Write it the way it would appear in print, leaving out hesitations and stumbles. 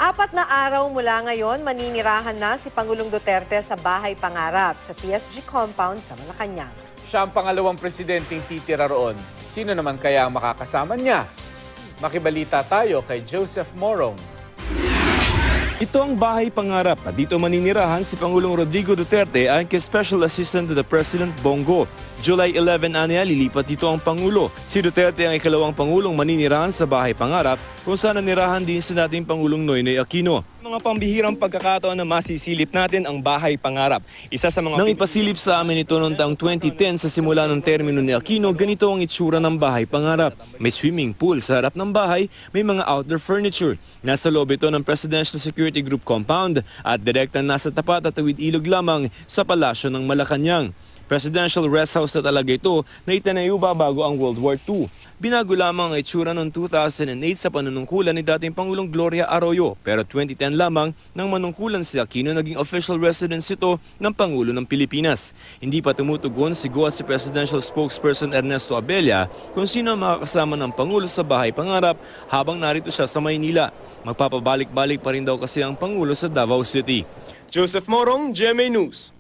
4 na araw mula ngayon, maninirahan na si Pangulong Duterte sa Bahay Pangarap sa PSG Compound sa Malacanang. Siya ang pangalawang presidenteng titira roon. Sino naman kaya ang makakasama niya? Makibalita tayo kay Joseph Morong. Ito ang Bahay Pangarap at dito maninirahan si Pangulong Rodrigo Duterte ayon kay Special Assistant to the President Bongo. July 11 anya lilipat dito ang Pangulo. Si Duterte ang ikalawang Pangulong maninirahan sa Bahay Pangarap kung saan nanirahan din sa dating Pangulong Noynoy Aquino. Mga pambihirang pagkakataon na masisilip natin ang Bahay Pangarap. Isa sa mga nang ipasilip sa amin ito noong taong 2010 sa simula ng termino ni Aquino, ganito ang itsura ng Bahay Pangarap. May swimming pool sa harap ng bahay, may mga outdoor furniture. Nasa loob ito ng Presidential Security Group Compound at direktang nasa tapat at tawid ilog lamang sa Palasyo ng Malacanang. Presidential rest house na talaga ito na itinayo bago ang World War II. Binago lamang ang itsura noong 2008 sa panunungkulan ni dating Pangulong Gloria Arroyo, pero 2010 lamang nang manungkulan si Aquino naging official residence ito ng Pangulo ng Pilipinas. Hindi pa tumutugon si Presidential Spokesperson Ernesto Abella kung sino ang makakasama ng Pangulo sa Bahay Pangarap habang narito siya sa Maynila. Magpapabalik-balik pa rin daw kasi ang Pangulo sa Davao City. Joseph Morong, GMA News.